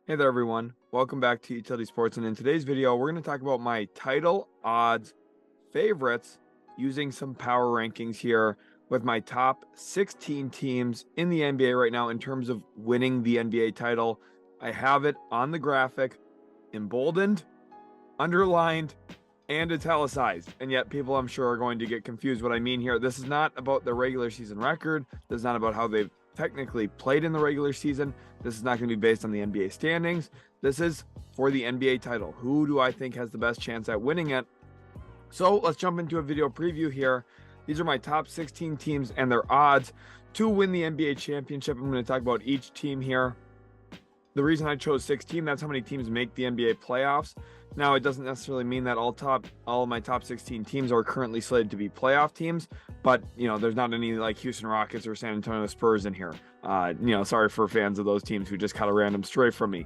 Hey there, everyone. Welcome back to Utility Sports. And in today's video, we're going to talk about my title odds favorites using some power rankings here with my top 16 teams in the NBA right now in terms of winning the NBA title. I have it on the graphic, emboldened, underlined, and italicized. And yet people, I'm sure, are going to get confused what I mean here. This is not about the regular season record. This is not about how they've technically played in the regular season. This is not going to be based on the NBA standings. This is for the NBA title. Who do I think has the best chance at winning it? So let's jump into a video preview here. These are my top 16 teams and their odds to win the NBA championship. I'm going to talk about each team here. The reason I chose 16, that's how many teams make the NBA playoffs. Now, it doesn't necessarily mean that all of my top 16 teams are currently slated to be playoff teams, but there's not any like Houston Rockets or San Antonio Spurs in here. Sorry for fans of those teams who just caught a random stray from me.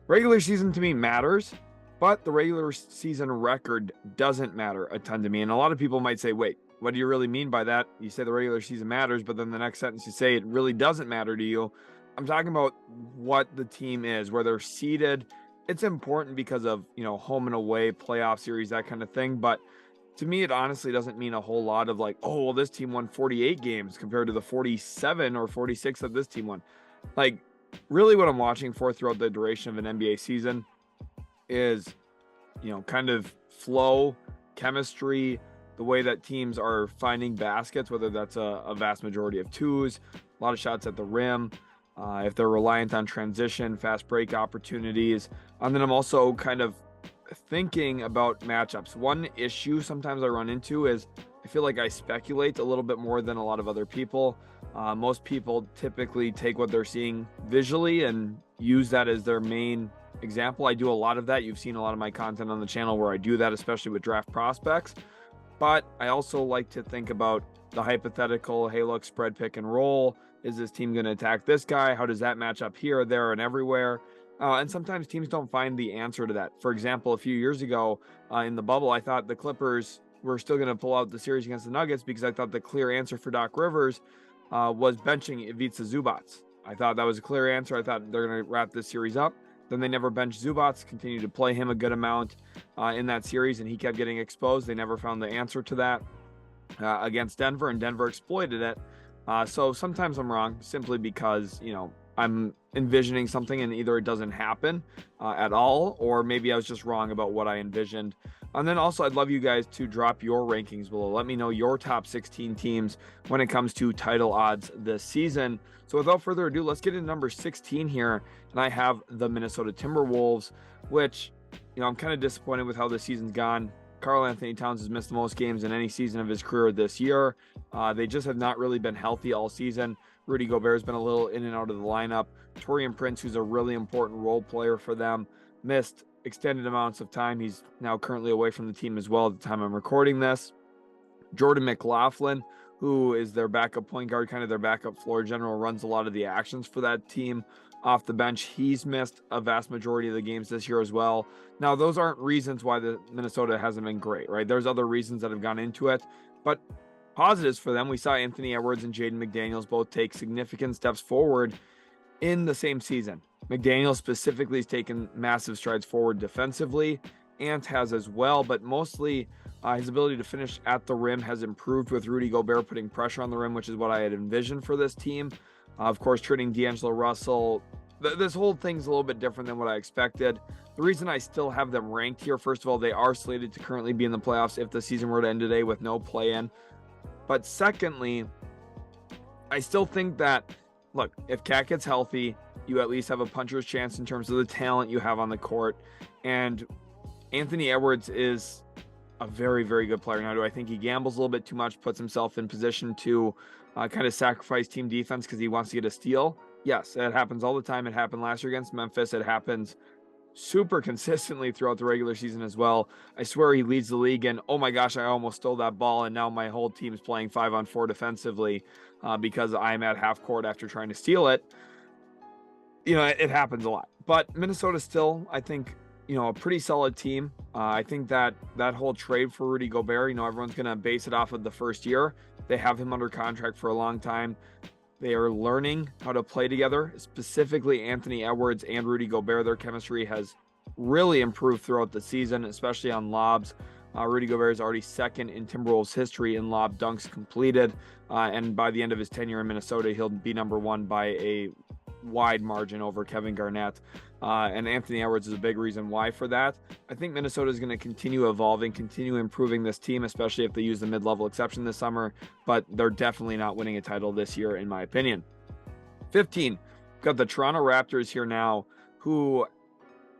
Regular season to me matters, but the regular season record doesn't matter a ton to me. And a lot of people might say, wait, what do you really mean by that? You say the regular season matters, but then the next sentence you say it really doesn't matter to you. I'm talking about what the team is, where they're seated. It's important because of, home and away, playoff series, that kind of thing. But to me, it honestly doesn't mean a whole lot of like, oh, well, this team won 48 games compared to the 47 or 46 that this team won. Like, really what I'm watching for throughout the duration of an NBA season is, kind of flow, chemistry, the way that teams are finding baskets, whether that's a vast majority of twos, a lot of shots at the rim, if they're reliant on transition, fast break opportunities. And then I'm also kind of thinking about matchups. One issue sometimes I run into is I feel like I speculate a little bit more than a lot of other people. Most people typically take what they're seeing visually and use that as their main example. I do a lot of that. You've seen a lot of my content on the channel where I do that, especially with draft prospects. But I also like to think about the hypothetical, hey, look, spread, pick, and roll. Is this team going to attack this guy? How does that match up here, there, and everywhere? And sometimes teams don't find the answer to that. For example, a few years ago in the bubble, I thought the Clippers were still going to pull out the series against the Nuggets because I thought the clear answer for Doc Rivers was benching Ivica Zubac. I thought that was a clear answer. I thought they're going to wrap this series up. Then they never benched Zubac, continued to play him a good amount in that series, and he kept getting exposed. They never found the answer to that against Denver, and Denver exploited it. So sometimes I'm wrong simply because, I'm envisioning something and either it doesn't happen at all, or maybe I was just wrong about what I envisioned. And then also, I'd love you guys to drop your rankings below. Let me know your top 16 teams when it comes to title odds this season. So without further ado, let's get into number 16 here. And I have the Minnesota Timberwolves, which, I'm kind of disappointed with how the season's gone. Karl-Anthony Towns has missed the most games in any season of his career this year. They just have not really been healthy all season. Rudy Gobert has been a little in and out of the lineup. Taurean Prince, who's a really important role player for them, missed extended amounts of time. He's now currently away from the team as well at the time I'm recording this. Jordan McLaughlin, who is their backup point guard, kind of their backup floor general, runs a lot of the actions for that team off the bench. He's missed a vast majority of the games this year as well. Now, those aren't reasons why the Minnesota hasn't been great, right? There's other reasons that have gone into it, but positives for them. We saw Anthony Edwards and Jaden McDaniels both take significant steps forward in the same season. McDaniels specifically has taken massive strides forward defensively. Ant has as well, but mostly his ability to finish at the rim has improved with Rudy Gobert putting pressure on the rim, which is what I had envisioned for this team. Of course, trading D'Angelo Russell. This whole thing's a little bit different than what I expected. The reason I still have them ranked here, first of all, they are slated to currently be in the playoffs if the season were to end today with no play-in. But secondly, I still think that, look, if Cat gets healthy, you at least have a puncher's chance in terms of the talent you have on the court. And Anthony Edwards is a very, very good player. Now, do I think he gambles a little bit too much, puts himself in position to kind of sacrifice team defense because he wants to get a steal? Yes, it happens all the time. It happened last year against Memphis. It happens super consistently throughout the regular season as well. I swear he leads the league in, oh my gosh, I almost stole that ball, and now my whole team's playing 5-on-4 defensively because I'm at half court after trying to steal it. It happens a lot. But Minnesota still, I think, a pretty solid team. I think that whole trade for Rudy Gobert, everyone's going to base it off of the first year. They have him under contract for a long time. They are learning how to play together, specifically Anthony Edwards and Rudy Gobert. Their chemistry has really improved throughout the season, especially on lobs. Rudy Gobert is already second in Timberwolves history in lob dunks completed. And by the end of his tenure in Minnesota, he'll be number one by a wide margin over Kevin Garnett. And Anthony Edwards is a big reason why for that. I think Minnesota is going to continue evolving, continue improving this team, especially if they use the mid-level exception this summer. But they're definitely not winning a title this year, in my opinion. 15, got the Toronto Raptors here now, who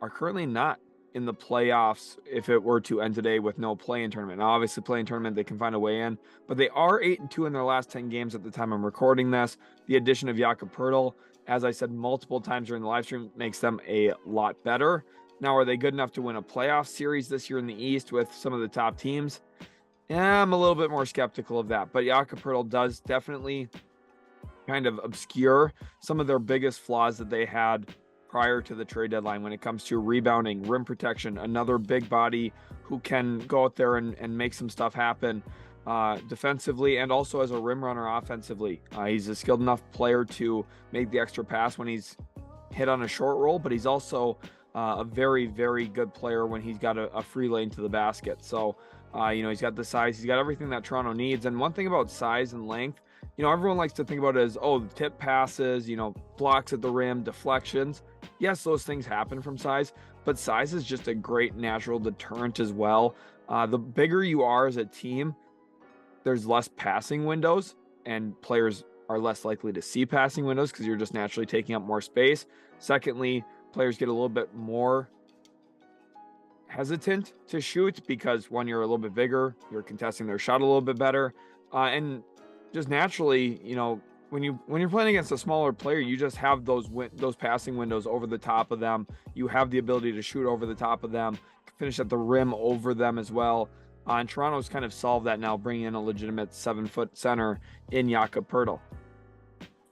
are currently not in the playoffs if it were to end today with no play-in tournament. Now, obviously, play-in tournament, they can find a way in, but they are 8-2 in their last 10 games at the time I'm recording this. The addition of Jakob Poeltl, as I said multiple times during the live stream, makes them a lot better. Now, are they good enough to win a playoff series this year in the East with some of the top teams? Yeah, I'm a little bit more skeptical of that, but Jakob Poeltl does definitely kind of obscure some of their biggest flaws that they had prior to the trade deadline when it comes to rebounding, rim protection, another big body who can go out there and make some stuff happen defensively and also as a rim runner offensively. He's a skilled enough player to make the extra pass when he's hit on a short roll, but he's also a very, very good player when he's got a free lane to the basket. So, he's got the size, he's got everything that Toronto needs. And one thing about size and length, everyone likes to think about it as, tip passes, blocks at the rim, deflections. Yes, those things happen from size, but size is just a great natural deterrent as well. The bigger you are as a team, there's less passing windows and players are less likely to see passing windows because you're just naturally taking up more space. Secondly, players get a little bit more hesitant to shoot because when you're a little bit bigger, you're contesting their shot a little bit better. And just naturally, when you're playing against a smaller player, you just have those passing windows over the top of them. You have the ability to shoot over the top of them, finish at the rim over them as well. And Toronto's kind of solved that now, bringing in a legitimate 7-foot center in Jakob Poeltl.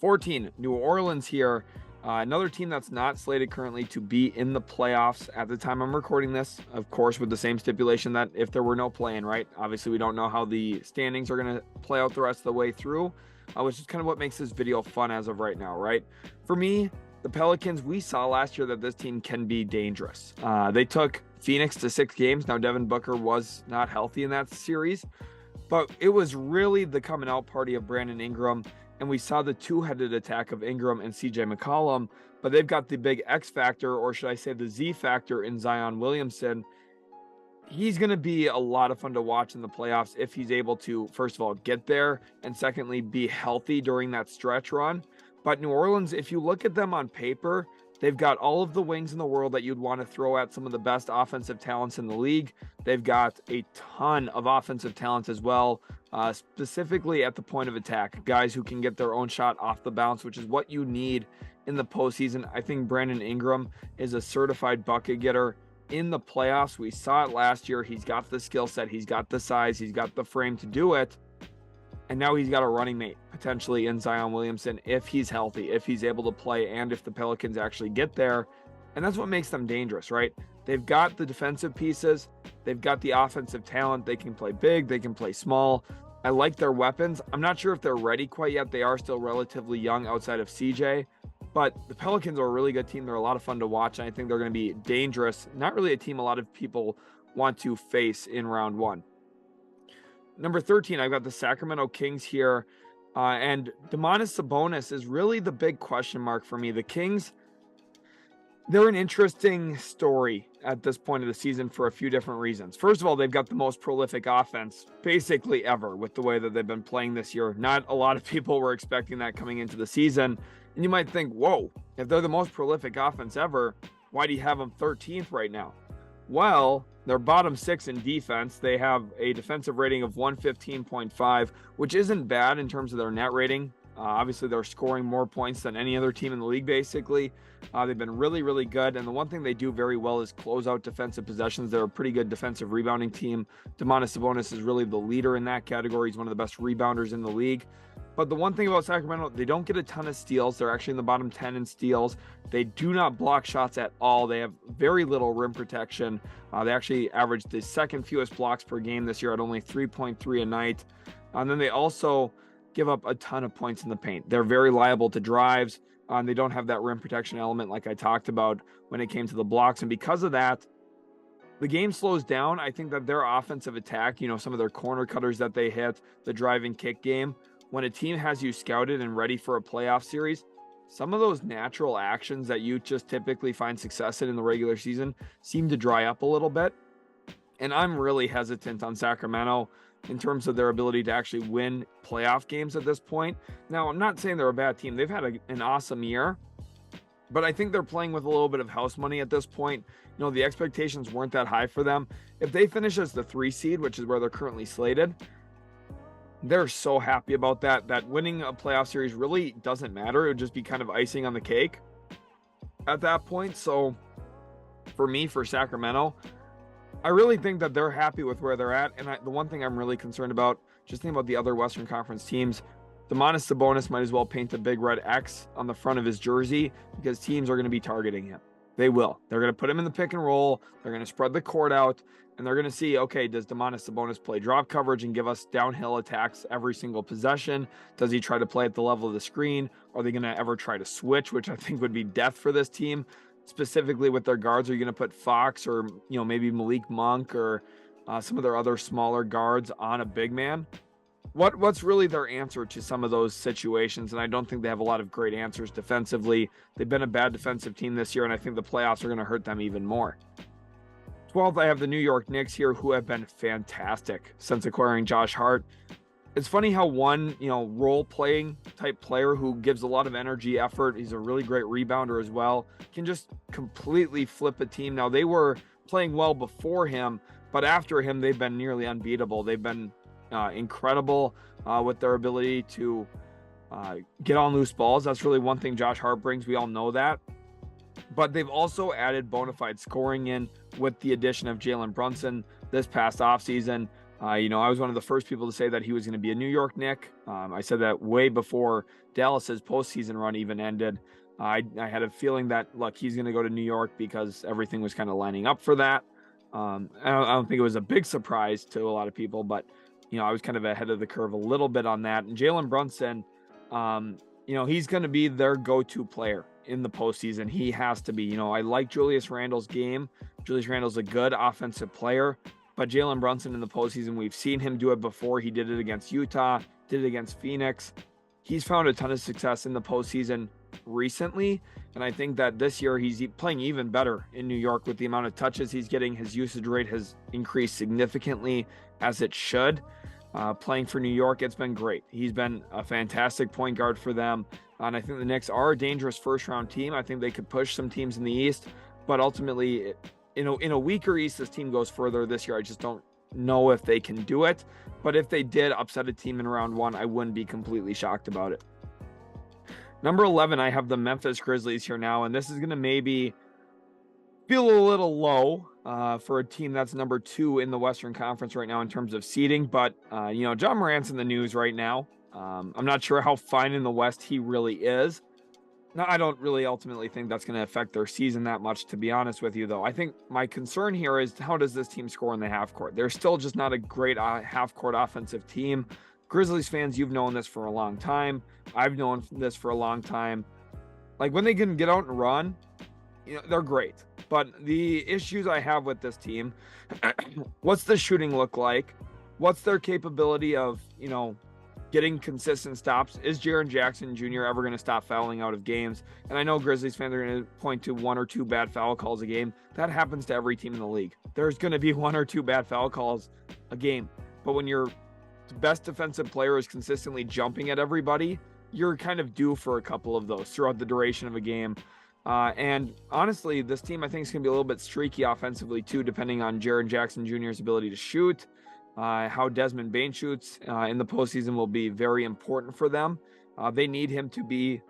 14, New Orleans here. Another team that's not slated currently to be in the playoffs at the time I'm recording this, of course, with the same stipulation that if there were no play-in, right? Obviously, we don't know how the standings are going to play out the rest of the way through, which is kind of what makes this video fun as of right now, right? For me, the Pelicans, we saw last year that this team can be dangerous. They took Phoenix to 6 games. Now, Devin Booker was not healthy in that series, but it was really the coming out party of Brandon Ingram. And we saw the two-headed attack of Ingram and CJ McCollum, but they've got the big X factor, or should I say the Z factor, in Zion Williamson. He's going to be a lot of fun to watch in the playoffs if he's able to, first of all, get there, and secondly, be healthy during that stretch run. But New Orleans, if you look at them on paper, they've got all of the wings in the world that you'd want to throw at some of the best offensive talents in the league. They've got a ton of offensive talent as well, specifically at the point of attack, guys who can get their own shot off the bounce, which is what you need in the postseason. I think Brandon Ingram is a certified bucket getter in the playoffs. We saw it last year. He's got the skill set, he's got the size, he's got the frame to do it. And now he's got a running mate potentially in Zion Williamson if he's healthy, if he's able to play, and if the Pelicans actually get there. And that's what makes them dangerous, right? They've got the defensive pieces. They've got the offensive talent. They can play big. They can play small. I like their weapons. I'm not sure if they're ready quite yet. They are still relatively young outside of CJ. But the Pelicans are a really good team. They're a lot of fun to watch. And I think they're going to be dangerous. Not really a team a lot of people want to face in round one. Number 13, I've got the Sacramento Kings here. And Domantas Sabonis is really the big question mark for me. The Kings, they're an interesting story at this point of the season for a few different reasons. First of all, they've got the most prolific offense basically ever with the way that they've been playing this year. Not a lot of people were expecting that coming into the season. And you might think, whoa, if they're the most prolific offense ever, why do you have them 13th right now? Well, they're bottom 6 in defense. They have a defensive rating of 115.5, which isn't bad in terms of their net rating. Obviously, they're scoring more points than any other team in the league, basically. They've been really, really good. And the one thing they do very well is close out defensive possessions. They're a pretty good defensive rebounding team. Domantas Sabonis is really the leader in that category. He's one of the best rebounders in the league. But the one thing about Sacramento, they don't get a ton of steals. They're actually in the bottom 10 in steals. They do not block shots at all. They have very little rim protection. They actually averaged the second fewest blocks per game this year at only 3.3 a night. And then they also give up a ton of points in the paint. They're very liable to drives. They don't have that rim protection element like I talked about when it came to the blocks. And because of that, the game slows down. I think that their offensive attack, some of their corner cutters that they hit, the drive and kick game, when a team has you scouted and ready for a playoff series, some of those natural actions that you just typically find success in the regular season seem to dry up a little bit. And I'm really hesitant on Sacramento in terms of their ability to actually win playoff games at this point. Now, I'm not saying they're a bad team. They've had an awesome year, but I think they're playing with a little bit of house money at this point. The expectations weren't that high for them. If they finish as the 3 seed, which is where they're currently slated, they're so happy about that winning a playoff series really doesn't matter. It would just be kind of icing on the cake at that point. So for Sacramento, I really think that they're happy with where they're at. And the one thing I'm really concerned about, just think about the other Western Conference teams, Domantas Sabonis might as well paint a big red X on the front of his jersey because teams are going to be targeting him. They will. They're going to put him in the pick and roll. They're going to spread the court out, and they're going to see, okay, does Domantas Sabonis play drop coverage and give us downhill attacks every single possession? Does he try to play at the level of the screen? Are they going to ever try to switch, which I think would be death for this team, specifically with their guards? Are you going to put Fox or, maybe Malik Monk or some of their other smaller guards on a big man? What's really their answer to some of those situations? And I don't think they have a lot of great answers defensively. They've been a bad defensive team this year, and I think the playoffs are going to hurt them even more. 12th, I have the New York Knicks here, who have been fantastic since acquiring Josh Hart. It's funny how one, role-playing type player who gives a lot of energy, effort, he's a really great rebounder as well, can just completely flip a team. Now, they were playing well before him, but after him, they've been nearly unbeatable. They've been incredible with their ability to get on loose balls. That's really one thing Josh Hart brings. We all know that. But they've also added bona fide scoring in with the addition of Jalen Brunson this past offseason. I was one of the first people to say that he was going to be a New York Knick. I said that way before Dallas's postseason run even ended. I had a feeling that, look, he's going to go to New York because everything was kind of lining up for that. I don't think it was a big surprise to a lot of people, but I was kind of ahead of the curve a little bit on that. And Jalen Brunson, he's going to be their go-to player in the postseason. He has to be. I like Julius Randle's game. Julius Randle's a good offensive player, but Jalen Brunson in the postseason, we've seen him do it before. He did it against Utah, did it against Phoenix. He's found a ton of success in the postseason recently, and I think that this year he's playing even better in New York with the amount of touches he's getting. His usage rate has increased significantly, as it should. Playing for New York, it's been great. He's been a fantastic point guard for them, and I think the Knicks are a dangerous first-round team. I think they could push some teams in the East, but ultimately, in a weaker East, this team goes further this year. I just don't know if they can do it, but if they did upset a team in round 1, I wouldn't be completely shocked about it. Number 11, I have the Memphis Grizzlies here now, and this is going to maybe feel a little low for a team that's number 2 in the Western Conference right now in terms of seeding, but John Morant's in the news right now. I'm not sure how fine in the West he really is. Now, I don't really ultimately think that's going to affect their season that much, to be honest with you, though. I think my concern here is, how does this team score in the half court? They're still just not a great half court offensive team. Grizzlies fans, you've known this for a long time. I've known this for a long time. Like, when they can get out and run, they're great. But the issues I have with this team, what's the shooting look like? What's their capability of, getting consistent stops? Is Jaren Jackson Jr. ever going to stop fouling out of games? And I know Grizzlies fans are going to point to 1 or 2 bad foul calls a game. That happens to every team in the league. There's going to be 1 or 2 bad foul calls a game. But when your best defensive player is consistently jumping at everybody, you're kind of due for a couple of those throughout the duration of a game. And honestly, this team, I think, is going to be a little bit streaky offensively too, depending on Jaren Jackson Jr.'s ability to shoot. How Desmond Bane shoots in the postseason will be very important for them. They need him to be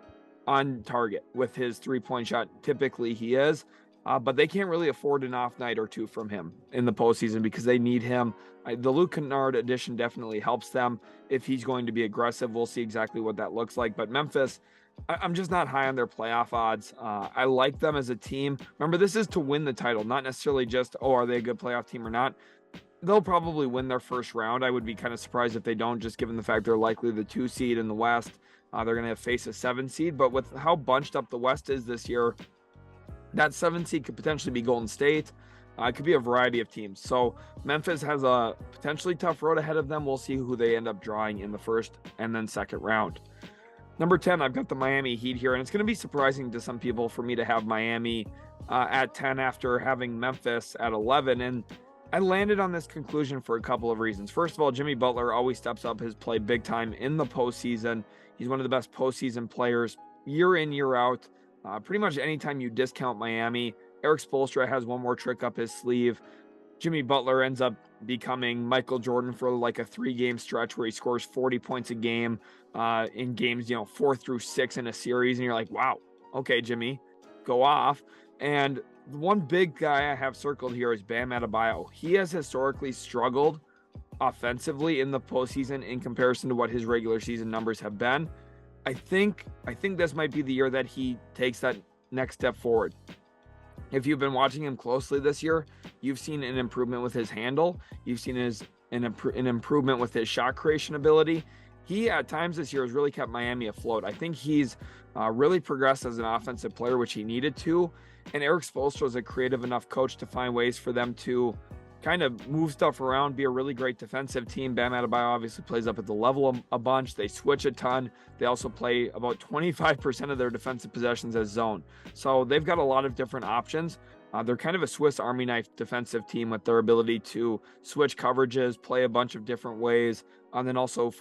on target with his three-point shot. Typically he is, but they can't really afford an off night or two from him in the postseason because they need him. The Luke Kennard addition definitely helps them if he's going to be aggressive. We'll see exactly what that looks like. But Memphis, I'm just not high on their playoff odds. I like them as a team. Remember, this is to win the title, not necessarily just, are they a good playoff team or not? they'll probably win their first round. I would be kind of surprised if they don't, just given the fact they're likely the 2 seed in the West. They're going to face a 7 seed, but with how bunched up the West is this year, that 7 seed could potentially be Golden State. It could be a variety of teams. So Memphis has a potentially tough road ahead of them. We'll see who they end up drawing in the first and then second round. Number 10, I've got the Miami Heat here, and it's going to be surprising to some people for me to have Miami at 10 after having Memphis at 11. And I landed on this conclusion for a couple of reasons. First of all, Jimmy Butler always steps up his play big time in the postseason. He's one of the best postseason players year in, year out. Pretty much anytime you discount Miami, Eric Spoelstra has one more trick up his sleeve. Jimmy Butler ends up becoming Michael Jordan for like a 3-game stretch where he scores 40 points a game in games, 4 through 6 in a series. And you're like, wow, okay, Jimmy, go off. And one big guy I have circled here is Bam Adebayo. He has historically struggled offensively in the postseason in comparison to what his regular season numbers have been. I think this might be the year that he takes that next step forward. If you've been watching him closely this year, you've seen an improvement with his handle. You've seen an improvement with his shot creation ability. He, at times this year, has really kept Miami afloat. I think he's really progressed as an offensive player, which he needed to. And Eric Spoelstra is a creative enough coach to find ways for them to kind of move stuff around, be a really great defensive team. Bam Adebayo obviously plays up at the level a bunch. They switch a ton. They also play about 25% of their defensive possessions as zone. So they've got a lot of different options. They're kind of a Swiss Army knife defensive team with their ability to switch coverages, play a bunch of different ways, and then also,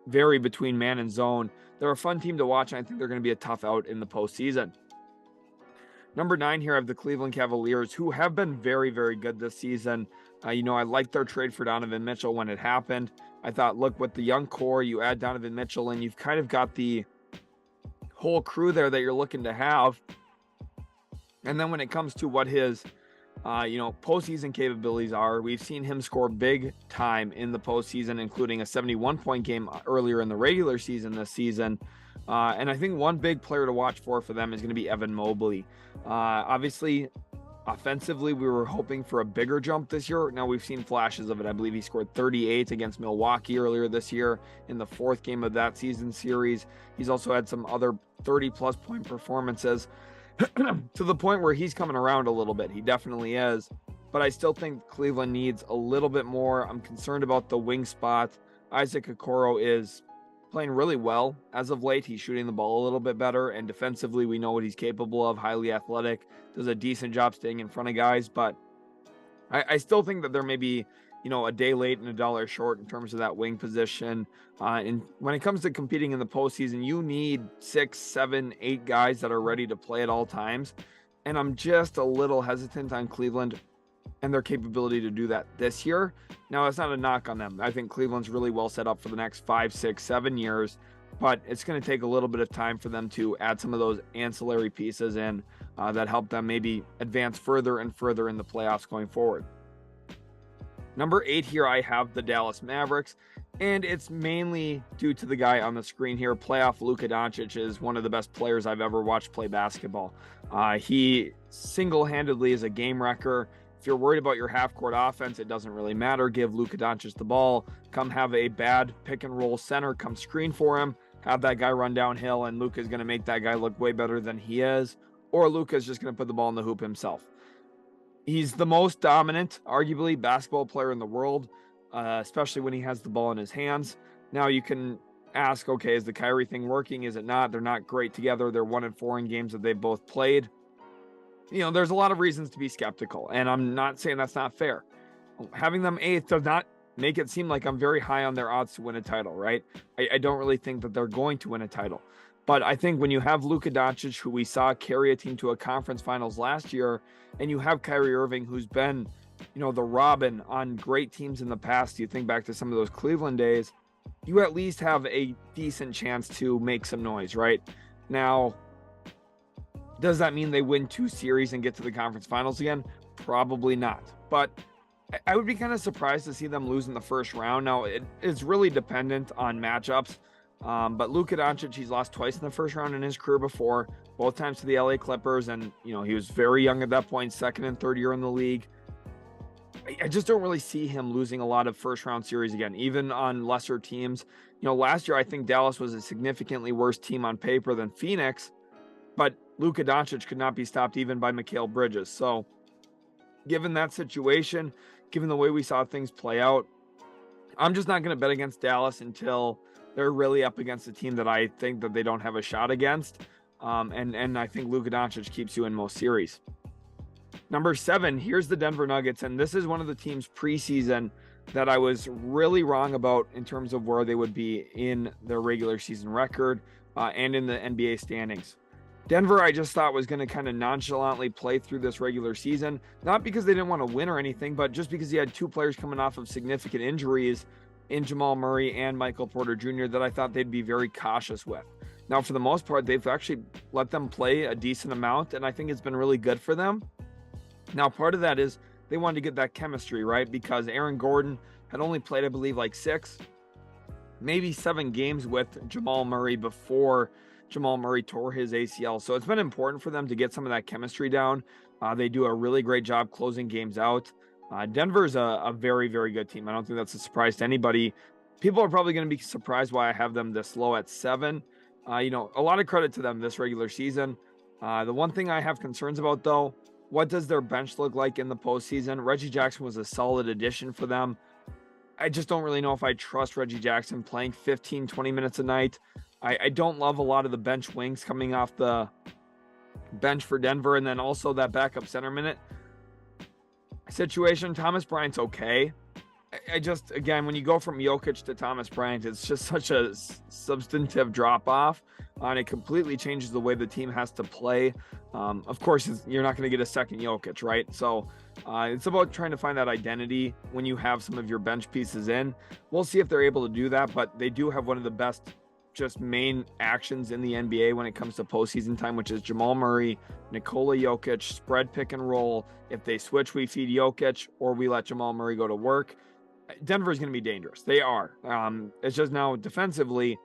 vary between man and zone. They're a fun team to watch, and I think they're going to be a tough out in the postseason. Number 9 here, I have the Cleveland Cavaliers, who have been very, very good this season. I liked their trade for Donovan Mitchell when it happened. I thought, look, with the young core, you add Donovan Mitchell, and you've kind of got the whole crew there that you're looking to have. And then when it comes to what his, postseason capabilities are, we've seen him score big time in the postseason, including a 71-point game earlier in the regular season this season. And I think one big player to watch for them is going to be Evan Mobley. Obviously, offensively, we were hoping for a bigger jump this year. Now we've seen flashes of it. I believe he scored 38 against Milwaukee earlier this year in the 4th game of that season series. He's also had some other 30-plus point performances to the point where he's coming around a little bit. He definitely is. But I still think Cleveland needs a little bit more. I'm concerned about the wing spot. Isaac Okoro is playing really well as of late. He's shooting the ball a little bit better, and defensively we know what he's capable of. Highly athletic, does a decent job staying in front of guys, but I still think that there may be a day late and a dollar short in terms of that wing position. And when it comes to competing in the postseason, you need 6, 7, 8 guys that are ready to play at all times, and I'm just a little hesitant on Cleveland and their capability to do that this year. Now, it's not a knock on them. I think Cleveland's really well set up for the next 5, 6, 7 years, but it's going to take a little bit of time for them to add some of those ancillary pieces in that help them maybe advance further and further in the playoffs going forward. Number 8 here, I have the Dallas Mavericks, and it's mainly due to the guy on the screen here. Playoff Luka Doncic is one of the best players I've ever watched play basketball. He single-handedly is a game wrecker. If you're worried about your half-court offense, it doesn't really matter. Give Luka Doncic the ball. Come have a bad pick-and-roll center. Come screen for him. Have that guy run downhill, and Luka's going to make that guy look way better than he is. Or Luka's just going to put the ball in the hoop himself. He's the most dominant, arguably, basketball player in the world, especially when he has the ball in his hands. Now, you can ask, okay, is the Kyrie thing working? Is it not? They're not great together. They're 1-4 in games that they've both played. There's a lot of reasons to be skeptical, and I'm not saying that's not fair. Having them 8th does not make it seem like I'm very high on their odds to win a title, right? I don't really think that they're going to win a title. But I think when you have Luka Doncic, who we saw carry a team to a conference finals last year, and you have Kyrie Irving, who's been, the Robin on great teams in the past, you think back to some of those Cleveland days, you at least have a decent chance to make some noise, right? Now, does that mean they win 2 series and get to the conference finals again? Probably not. But I would be kind of surprised to see them lose in the first round. Now, it's really dependent on matchups. But Luka Doncic, he's lost twice in the first round in his career before, both times to the LA Clippers. And, he was very young at that point, 2nd and 3rd year in the league. I just don't really see him losing a lot of first round series again, even on lesser teams. Last year I think Dallas was a significantly worse team on paper than Phoenix, but Luka Doncic could not be stopped even by Mikal Bridges. So given that situation, given the way we saw things play out, I'm just not going to bet against Dallas until they're really up against a team that I think that they don't have a shot against. And I think Luka Doncic keeps you in most series. Number 7, here's the Denver Nuggets. And this is one of the teams preseason that I was really wrong about in terms of where they would be in their regular season record and in the NBA standings. Denver, I just thought was going to kind of nonchalantly play through this regular season, not because they didn't want to win or anything, but just because he had 2 players coming off of significant injuries in Jamal Murray and Michael Porter Jr. that I thought they'd be very cautious with. Now, for the most part, they've actually let them play a decent amount, and I think it's been really good for them. Now, part of that is they wanted to get that chemistry, right? Because Aaron Gordon had only played, I believe, like 6, maybe 7 games with Jamal Murray before Jamal Murray tore his ACL. So it's been important for them to get some of that chemistry down. They do a really great job closing games out. Denver's a very, very good team. I don't think that's a surprise to anybody. People are probably going to be surprised why I have them this low at 7. A lot of credit to them this regular season. The one thing I have concerns about, though, what does their bench look like in the postseason? Reggie Jackson was a solid addition for them. I just don't really know if I trust Reggie Jackson playing 15, 20 minutes a night. I don't love a lot of the bench wings coming off the bench for Denver, and then also that backup center minute situation. Thomas Bryant's okay. I just, again, when you go from Jokic to Thomas Bryant, it's just such a substantive drop-off, and it completely changes the way the team has to play. Of course, you're not going to get a second Jokic, right? So it's about trying to find that identity when you have some of your bench pieces in. We'll see if they're able to do that, but they do have one of the best just main actions in the NBA when it comes to postseason time, which is Jamal Murray, Nikola Jokic, spread pick and roll. If they switch, we feed Jokic, or we let Jamal Murray go to work. Denver is going to be dangerous. They are. It's just now defensively,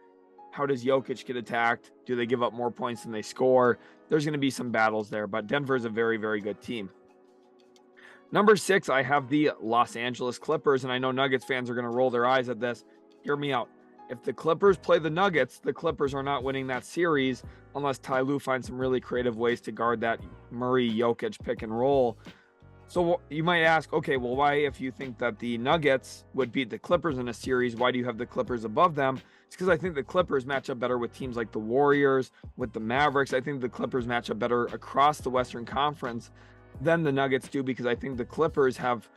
how does Jokic get attacked? Do they give up more points than they score? There's going to be some battles there, but Denver is a very, very good team. Number 6, I have the Los Angeles Clippers, and I know Nuggets fans are going to roll their eyes at this. Hear me out. If the Clippers play the Nuggets, the Clippers are not winning that series unless Ty Lue finds some really creative ways to guard that Murray-Jokic pick and roll. So you might ask, okay, well, why, if you think that the Nuggets would beat the Clippers in a series, why do you have the Clippers above them? It's because I think the Clippers match up better with teams like the Warriors, with the Mavericks. I think the Clippers match up better across the Western Conference than the Nuggets do, because I think the Clippers have,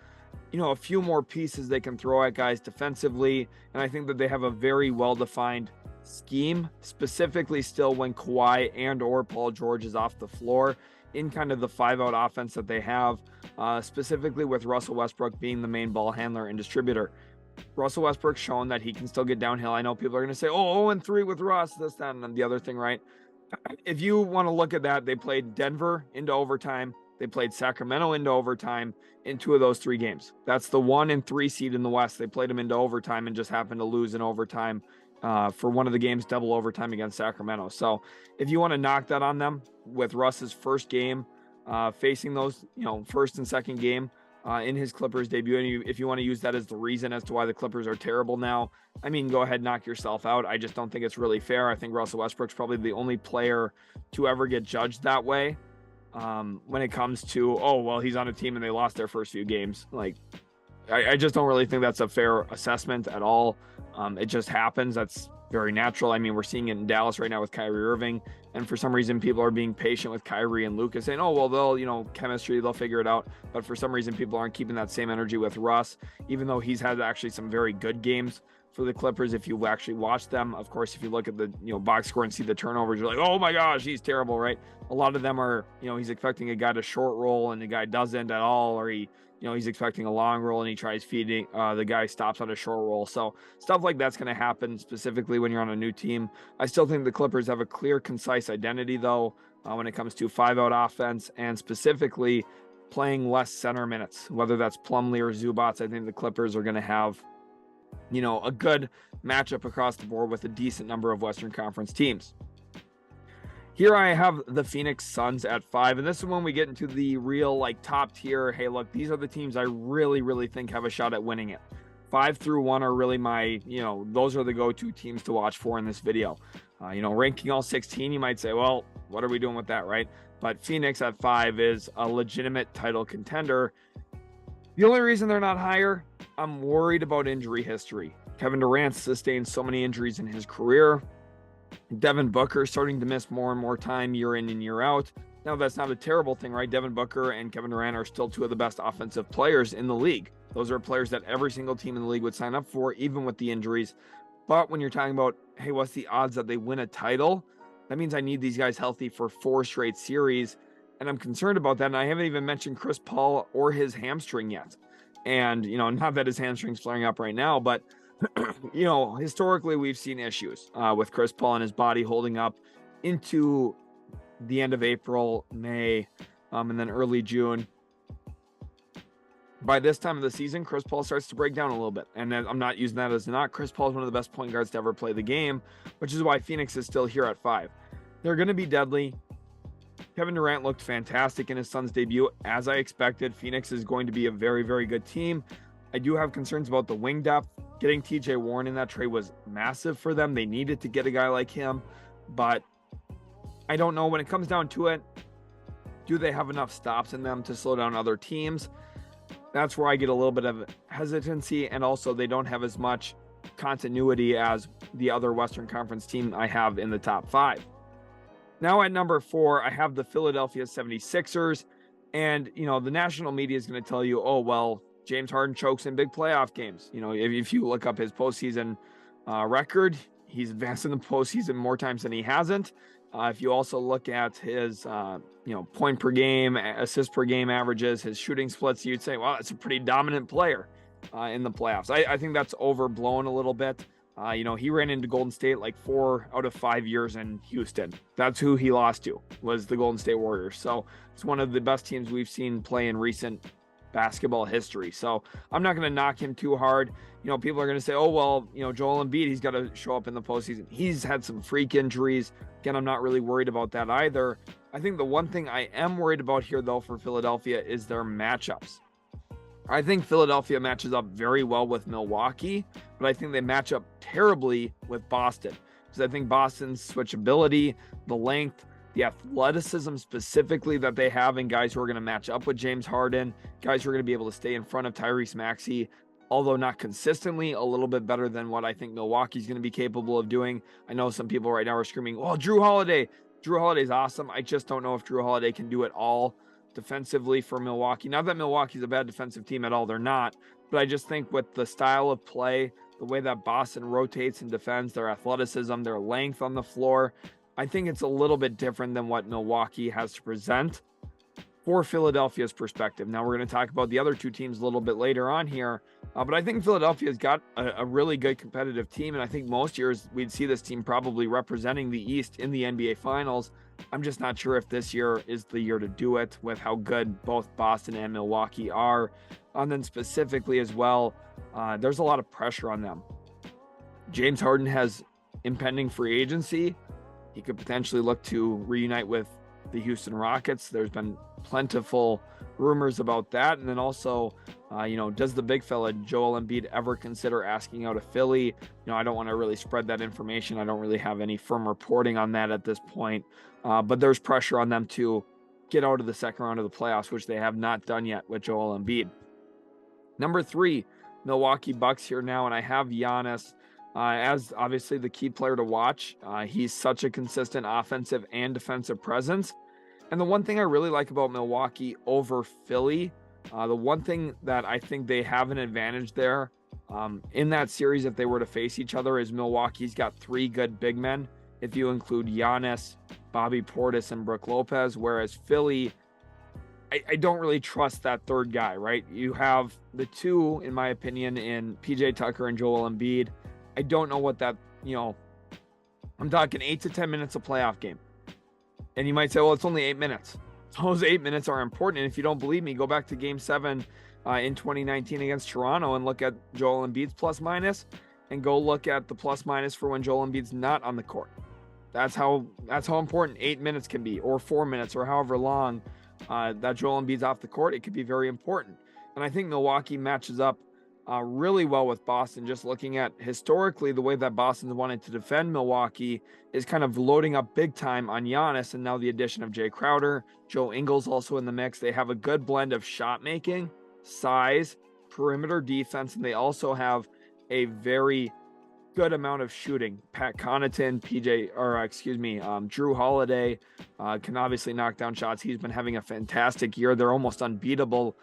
a few more pieces they can throw at guys defensively. And I think that they have a very well-defined scheme, specifically still when Kawhi and or Paul George is off the floor, in kind of the 5-out offense that they have, specifically with Russell Westbrook being the main ball handler and distributor. Russell Westbrook's shown that he can still get downhill. I know people are going to say, 0-3 with Russ, this, that, and the other thing, right? If you want to look at that, they played Denver into overtime. They played Sacramento into overtime in 2 of those 3 games. That's the 1 and 3 seed in the West. They played them into overtime and just happened to lose in overtime for one of the games, double overtime against Sacramento. So if you want to knock that on them with Russ's first game, facing those, first and second game in his Clippers debut, and if you want to use that as the reason as to why the Clippers are terrible now, I mean, go ahead, knock yourself out. I just don't think it's really fair. I think Russell Westbrook's probably the only player to ever get judged that way. When it comes to, he's on a team and they lost their first few games. Like, I just don't really think that's a fair assessment at all. It just happens. That's very natural. I mean, we're seeing it in Dallas right now with Kyrie Irving. And for some reason, people are being patient with Kyrie and Luka, saying, they'll, chemistry, they'll figure it out. But for some reason, people aren't keeping that same energy with Russ, even though he's had actually some very good games for the Clippers. If you actually watch them, of course, if you look at the box score and see the turnovers, you're like, oh my gosh, he's terrible, right? A lot of them are, he's expecting a guy to short roll and the guy doesn't at all, or he's expecting a long roll and he tries feeding, the guy stops on a short roll. So stuff like that's going to happen, specifically when you're on a new team. I still think the Clippers have a clear, concise identity, though, when it comes to 5-out offense and specifically playing less center minutes, whether that's Plumlee or Zubats. I think the Clippers are going to have a good matchup across the board with a decent number of Western Conference teams. Here I have the Phoenix Suns at 5, and this is when we get into the real like top tier. Hey, look, these are the teams I really think have a shot at winning it. 5 through 1 are really my, those are the go-to teams to watch for in this video. Ranking all 16, you might say, well, what are we doing with that, right? But Phoenix at 5 is a legitimate title contender. The only reason they're not higher, I'm worried about injury history. Kevin Durant sustained so many injuries in his career. Devin Booker starting to miss more and more time year in and year out. Now, that's not a terrible thing, right? Devin Booker and Kevin Durant are still two of the best offensive players in the league. Those are players that every single team in the league would sign up for, even with the injuries. But when you're talking about, hey, what's the odds that they win a title? That means I need these guys healthy for 4 straight series. And I'm concerned about that. And I haven't even mentioned Chris Paul or his hamstring yet. And, not that his hamstring's flaring up right now, but historically we've seen issues with Chris Paul and his body holding up into the end of April, May, and then early June. By this time of the season, Chris Paul starts to break down a little bit. And then I'm not using that as a knock. Chris Paul is one of the best point guards to ever play the game, which is why Phoenix is still here at 5. They're going to be deadly. Kevin Durant looked fantastic in his Suns debut. As I expected, Phoenix is going to be a very good team. I do have concerns about the wing depth. Getting TJ Warren in that trade was massive for them. They needed to get a guy like him, but I don't know when it comes down to it. Do they have enough stops in them to slow down other teams? That's where I get a little bit of hesitancy, and also they don't have as much continuity as the other Western Conference team I have in the top 5. Now at number 4, I have the Philadelphia 76ers, and the national media is going to tell you, oh, well, James Harden chokes in big playoff games. If you look up his postseason record, he's advanced in the postseason more times than he hasn't. If you also look at his, point per game, assist per game averages, his shooting splits, you'd say, well, that's a pretty dominant player in the playoffs. I think that's overblown a little bit. He ran into Golden State like 4 out of 5 years in Houston. That's who he lost to, was the Golden State Warriors. So it's one of the best teams we've seen play in recent basketball history. So I'm not going to knock him too hard. People are going to say, oh, well, Joel Embiid, he's got to show up in the postseason. He's had some freak injuries. Again, I'm not really worried about that either. I think the one thing I am worried about here, though, for Philadelphia is their matchups. I think Philadelphia matches up very well with Milwaukee, but I think they match up terribly with Boston, because I think Boston's switchability, the length, the athleticism specifically that they have in guys who are going to match up with James Harden, guys who are going to be able to stay in front of Tyrese Maxey, although not consistently, a little bit better than what I think Milwaukee's going to be capable of doing. I know some people right now are screaming, oh, Drew Holiday. Drew Holiday's awesome. I just don't know if Drew Holiday can do it all defensively for Milwaukee. Not that Milwaukee's a bad defensive team at all. They're not. But I just think with the style of play, the way that Boston rotates and defends, their athleticism, their length on the floor, I think it's a little bit different than what Milwaukee has to present for Philadelphia's perspective. Now, we're going to talk about the other two teams a little bit later on here, but I think Philadelphia's got a really good competitive team, and I think most years we'd see this team probably representing the East in the NBA Finals. I'm just not sure if this year is the year to do it with how good both Boston and Milwaukee are. And then specifically as well, there's a lot of pressure on them. James Harden has impending free agency. He could potentially look to reunite with the Houston Rockets. There's been plentiful rumors about that. And then also, does the big fella Joel Embiid ever consider asking out of Philly? I don't want to really spread that information. I don't really have any firm reporting on that at this point. But there's pressure on them to get out of the second round of the playoffs, which they have not done yet with Joel Embiid. Number 3, Milwaukee Bucks here now, and I have Giannis as obviously the key player to watch. He's such a consistent offensive and defensive presence. And the one thing I really like about Milwaukee over Philly, the one thing that I think they have an advantage there in that series if they were to face each other is Milwaukee's got 3 good big men, if you include Giannis, Bobby Portis, and Brook Lopez, whereas Philly, I don't really trust that third guy, right? You have the 2, in my opinion, in PJ Tucker and Joel Embiid. I don't know what that, I'm talking 8 to 10 minutes of playoff game. And you might say, well, it's only 8 minutes. Those 8 minutes are important. And if you don't believe me, go back to game 7 in 2019 against Toronto and look at Joel Embiid's plus minus, and go look at the plus minus for when Joel Embiid's not on the court. That's how important 8 minutes can be, or 4 minutes, or however long that Joel Embiid's off the court. It could be very important. And I think Milwaukee matches up really well with Boston. Just looking at historically the way that Boston's wanted to defend Milwaukee is kind of loading up big time on Giannis, and now the addition of Jay Crowder, Joe Ingles also in the mix. They have a good blend of shot making, size, perimeter defense, and they also have a very good amount of shooting. Pat Connaughton, Drew Holiday can obviously knock down shots. He's been having a fantastic year. They're almost unbeatable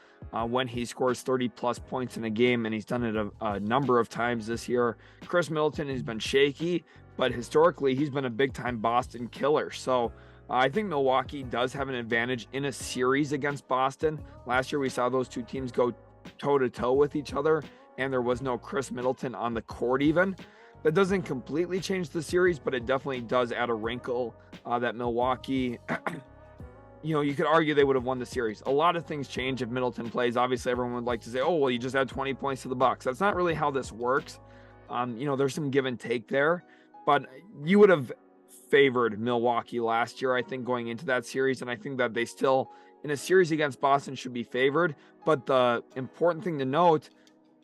when he scores 30 plus points in a game, and he's done it a number of times this year. Chris Middleton has been shaky, but historically he's been a big time Boston killer. So I think Milwaukee does have an advantage in a series against Boston. Last year we saw those two teams go toe to toe with each other, and there was no Chris Middleton on the court even. That doesn't completely change the series, but it definitely does add a wrinkle that Milwaukee, you could argue they would have won the series. A lot of things change if Middleton plays. Obviously, everyone would like to say, oh, well, you just had 20 points to the Bucks. That's not really how this works. There's some give and take there, but you would have favored Milwaukee last year, I think, going into that series. And I think that they still, in a series against Boston, should be favored. But the important thing to note,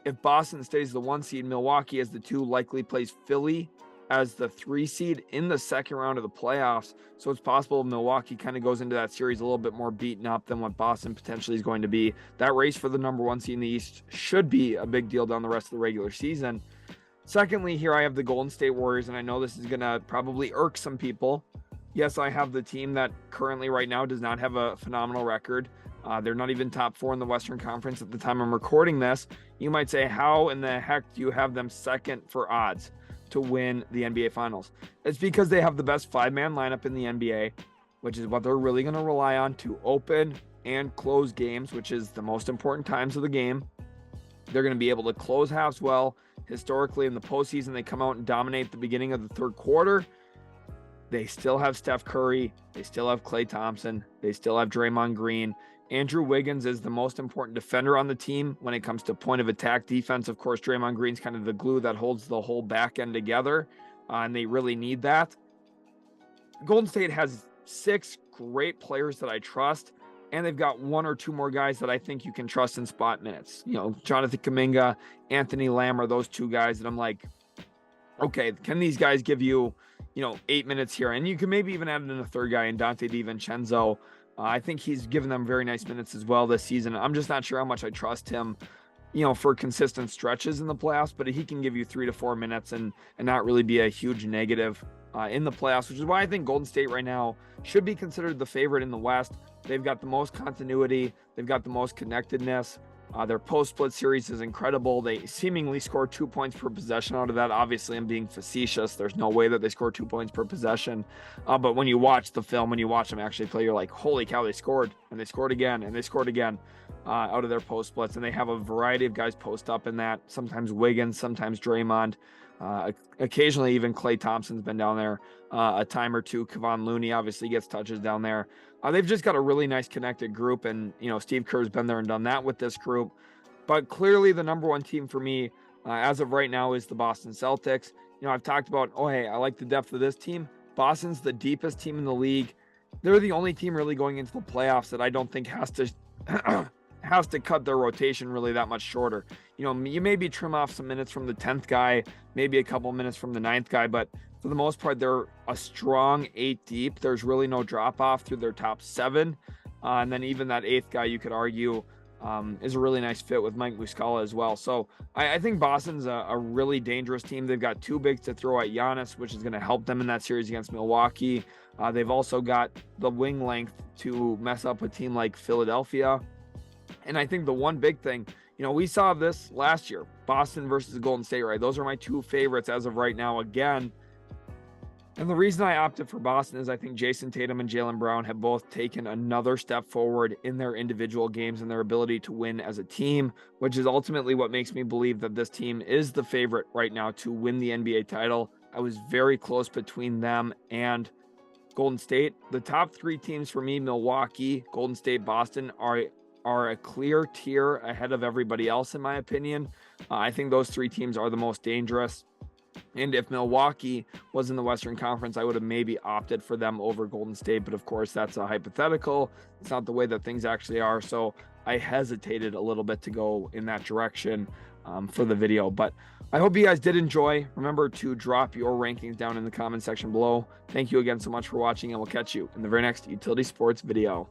if Boston stays the 1 seed, Milwaukee as the 2 likely plays Philly as the 3 seed in the second round of the playoffs. So it's possible Milwaukee kind of goes into that series a little bit more beaten up than what Boston potentially is going to be. That race for the number 1 seed in the East should be a big deal down the rest of the regular season. Secondly, here I have the Golden State Warriors, and I know this is going to probably irk some people. Yes, I have the team that currently right now does not have a phenomenal record. They're not even top 4 in the Western Conference at the time I'm recording this. You might say, how in the heck do you have them second for odds to win the NBA Finals? It's because they have the best 5-man lineup in the NBA, which is what they're really going to rely on to open and close games, which is the most important times of the game. They're going to be able to close halves well. Historically, in the postseason, they come out and dominate the beginning of the third quarter. They still have Steph Curry. They still have Klay Thompson. They still have Draymond Green. Andrew Wiggins is the most important defender on the team when it comes to point of attack defense. Of course, Draymond Green's kind of the glue that holds the whole back end together, and they really need that. Golden State has 6 great players that I trust, and they've got 1 or 2 more guys that I think you can trust in spot minutes. Jonathan Kuminga, Anthony Lamb are those 2 guys that I'm like, okay, can these guys give you, 8 minutes here? And you can maybe even add in a third guy in Dante DiVincenzo. I think he's given them very nice minutes as well this season. I'm just not sure how much I trust him, for consistent stretches in the playoffs, but he can give you 3 to 4 minutes and not really be a huge negative in the playoffs, which is why I think Golden State right now should be considered the favorite in the West. They've got the most continuity. They've got the most connectedness. Their post-split series is incredible. They seemingly score 2 points per possession out of that. Obviously, I'm being facetious. There's no way that they score 2 points per possession. But when you watch the film, when you watch them actually play, you're like, holy cow, they scored. And they scored again. And they scored again out of their post-splits. And they have a variety of guys post up in that. Sometimes Wiggins, sometimes Draymond. Occasionally, even Klay Thompson's been down there a time or two. Kevon Looney obviously gets touches down there. They've just got a really nice connected group, and Steve Kerr's been there and done that with this group. But clearly, the number 1 team for me as of right now is the Boston Celtics. I've talked about, hey, I like the depth of this team. Boston's the deepest team in the league. They're the only team really going into the playoffs that I don't think has to cut their rotation really that much shorter. You maybe trim off some minutes from the 10th guy, maybe a couple minutes from the 9th guy, but for the most part, they're a strong 8 deep. There's really no drop off through their top 7. And then even that 8th guy, you could argue, is a really nice fit with Mike Muscala as well. So I think Boston's a really dangerous team. They've got 2 bigs to throw at Giannis, which is going to help them in that series against Milwaukee. They've also got the wing length to mess up a team like Philadelphia. And I think the one big thing, we saw this last year, Boston versus Golden State, right? Those are my 2 favorites as of right now again. And the reason I opted for Boston is I think Jason Tatum and Jaylen Brown have both taken another step forward in their individual games and their ability to win as a team, which is ultimately what makes me believe that this team is the favorite right now to win the NBA title. I was very close between them and Golden State. The top 3 teams for me, Milwaukee, Golden State, Boston, are a clear tier ahead of everybody else, in my opinion. I think those 3 teams are the most dangerous. And if Milwaukee was in the Western Conference, I would have maybe opted for them over Golden State. But of course, that's a hypothetical. It's not the way that things actually are. So I hesitated a little bit to go in that direction for the video. But I hope you guys did enjoy. Remember to drop your rankings down in the comment section below. Thank you again so much for watching, and we'll catch you in the very next Utility Sports video.